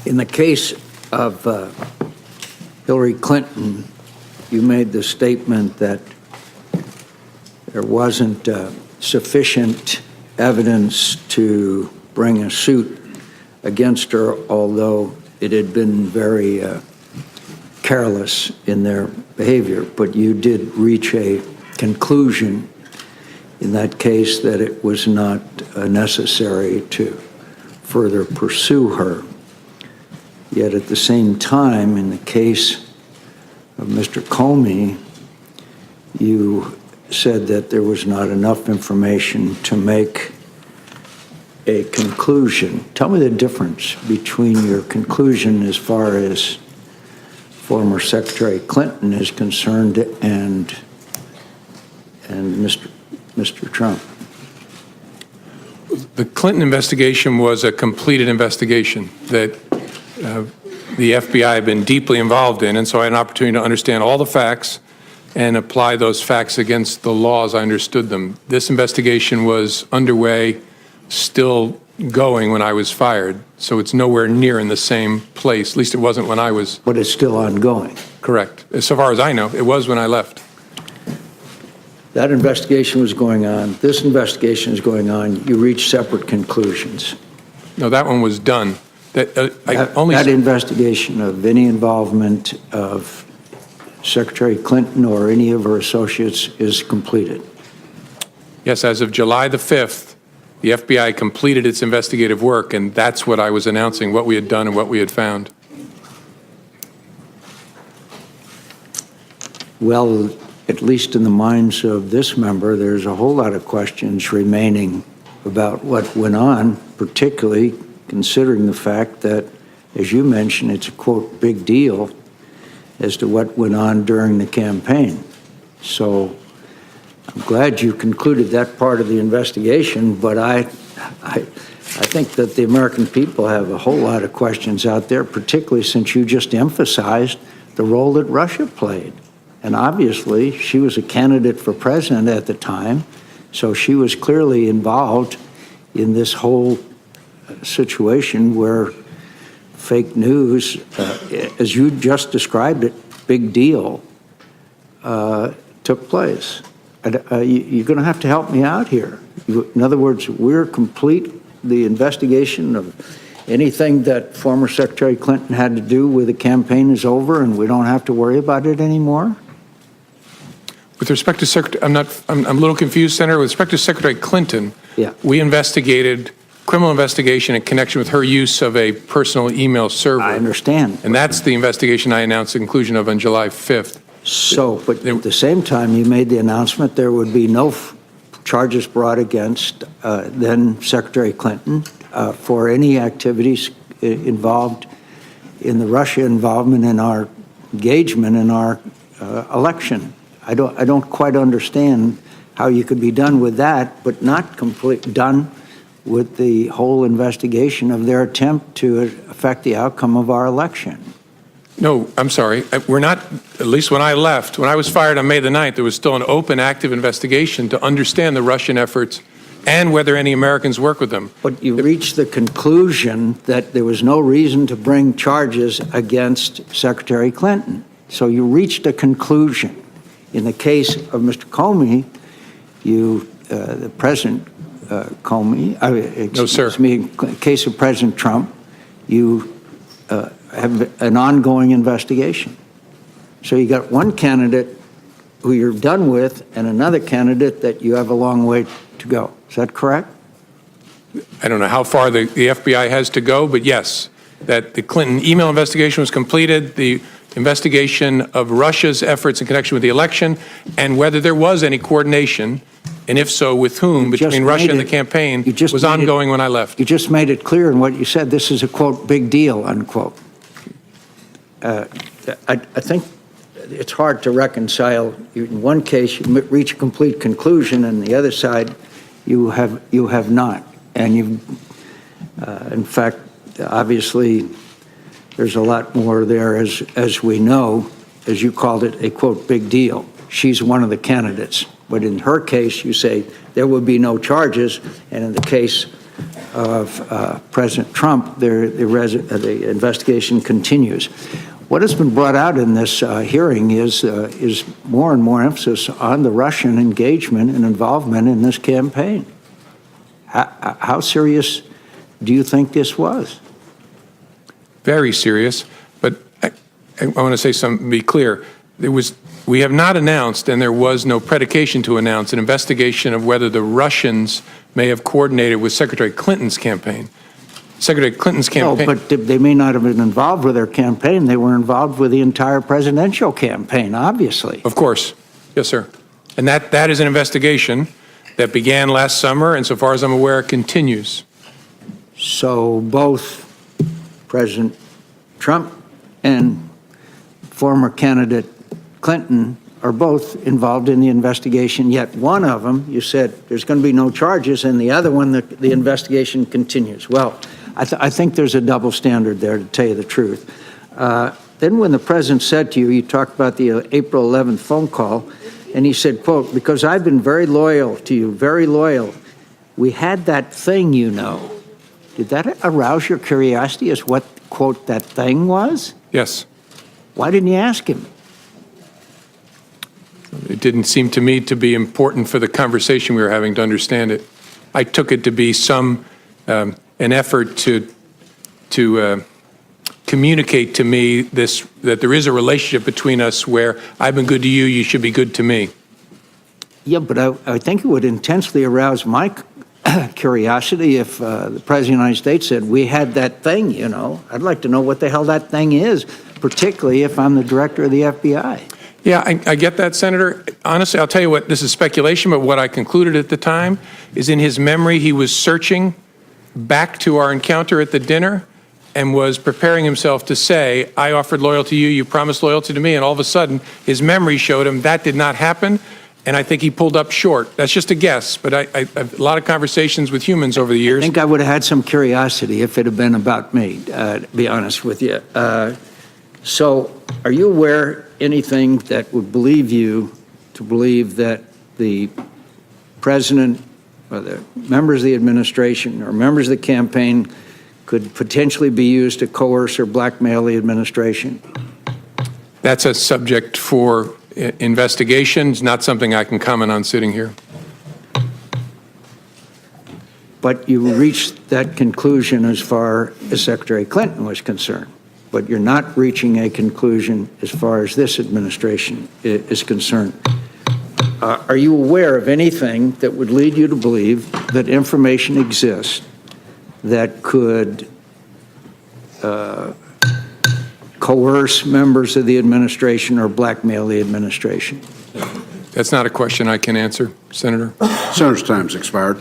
In the case of Hilary Clinton, you made the statement that there wasn't sufficient evidence to bring a suit against her, although it had been very careless in their behavior. But you did reach a conclusion in that case that it was not necessary to further pursue her. Yet at the same time, in the case of Mr. Comey, you said that there was not enough information to make a conclusion. Tell me the difference between your conclusion as far as former Secretary Clinton is concerned and Mr. Trump. The Clinton investigation was a completed investigation that the FBI had been deeply involved in, and so I had an opportunity to understand all the facts and apply those facts against the law as I understood them. This investigation was underway, still going when I was fired, so it's nowhere near in the same place. At least it wasn't when I was. But it's still ongoing. Correct. So far as I know, it was when I left. That investigation was going on. This investigation is going on. You reached separate conclusions. No, that one was done. That investigation of any involvement of Secretary Clinton or any of her associates is completed. Yes, as of July the 5th, the FBI completed its investigative work, and that's what I was announcing, what we had done and what we had found. Well, at least in the minds of this member, there's a whole lot of questions remaining about what went on, particularly considering the fact that, as you mentioned, it's a, quote, big deal as to what went on during the campaign. So I'm glad you concluded that part of the investigation, but I think that the American people have a whole lot of questions out there, particularly since you just emphasized the role that Russia played. And obviously, she was a candidate for president at the time, so she was clearly involved in this whole situation where fake news, as you just described it, big deal, took place. You're going to have to help me out here. In other words, we're complete the investigation of anything that former Secretary Clinton had to do with the campaign is over and we don't have to worry about it anymore? With respect to Secretary, I'm a little confused, Senator. With respect to Secretary Clinton, yeah, we investigated criminal investigation in connection with her use of a personal email server. I understand. And that's the investigation I announced the conclusion of on July 5th. So, but at the same time, you made the announcement there would be no charges brought against then Secretary Clinton for any activities involved in the Russia involvement in our engagement in our election. I don't quite understand how you could be done with that, but not done with the whole investigation of their attempt to affect the outcome of our election. No, I'm sorry. We're not, at least when I left, when I was fired on May the 9th, there was still an open, active investigation to understand the Russian efforts and whether any Americans work with them. But you reached the conclusion that there was no reason to bring charges against Secretary Clinton. So you reached a conclusion. In the case of Mr. Comey, the President Comey, no, sir. Excuse me, in case of President Trump, you have an ongoing investigation. So you got one candidate who you're done with and another candidate that you have a long way to go. Is that correct? I don't know how far the FBI has to go, but yes, that the Clinton email investigation was completed, the investigation of Russia's efforts in connection with the election, and whether there was any coordination, and if so, with whom, between Russia and the campaign, was ongoing when I left. You just made it clear in what you said. This is a, quote, big deal, unquote. I think it's hard to reconcile. In one case, you reach a complete conclusion, and the other side, you have not. And in fact, obviously, there's a lot more there, as we know, as you called it, a, quote, big deal. She's one of the candidates. But in her case, you say there would be no charges. And in the case of President Trump, the investigation continues. What has been brought out in this hearing is more and more emphasis on the Russian engagement and involvement in this campaign. How serious do you think this was? Very serious, but I want to say something, be clear. We have not announced, and there was no predication to announce, an investigation of whether the Russians may have coordinated with Secretary Clinton's campaign. Secretary Clinton's campaign. No, but they may not have been involved with their campaign. They were involved with the entire presidential campaign, obviously. Of course. Yes, sir. And that is an investigation that began last summer, and so far as I'm aware, continues. So both President Trump and former candidate Clinton are both involved in the investigation, yet one of them, you said there's going to be no charges, and the other one, the investigation continues. Well, I think there's a double standard there, to tell you the truth. Then when the president said to you, you talked about the April 11th phone call, and he said, quote, "Because I've been very loyal to you, very loyal. We had that thing, you know." Did that arouse your curiosity as what, quote, that thing was? Yes. Why didn't you ask him? It didn't seem to me to be important for the conversation we were having to understand it. I took it to be an effort to communicate to me that there is a relationship between us where I've been good to you, you should be good to me. Yeah, but I think it would intensely arouse my curiosity if the President of the United States said, "We had that thing, you know." I'd like to know what the hell that thing is, particularly if I'm the director of the FBI. Yeah, I get that, Senator. Honestly, I'll tell you what, this is speculation, but what I concluded at the time is in his memory, he was searching back to our encounter at the dinner and was preparing himself to say, "I offered loyalty to you, you promised loyalty to me," and all of a sudden, his memory showed him that did not happen, and I think he pulled up short. That's just a guess, but I've a lot of conversations with humans over the years. I think I would have had some curiosity if it had been about me, to be honest with you. So are you aware anything that would believe you to believe that the president or the members of the administration or members of the campaign could potentially be used to coerce or blackmail the administration? That's a subject for investigations, not something I can comment on sitting here. But you reached that conclusion as far as Secretary Clinton was concerned. But you're not reaching a conclusion as far as this administration is concerned. Are you aware of anything that would lead you to believe that information exists that could coerce members of the administration or blackmail the administration? That's not a question I can answer, Senator. Senator's time's expired.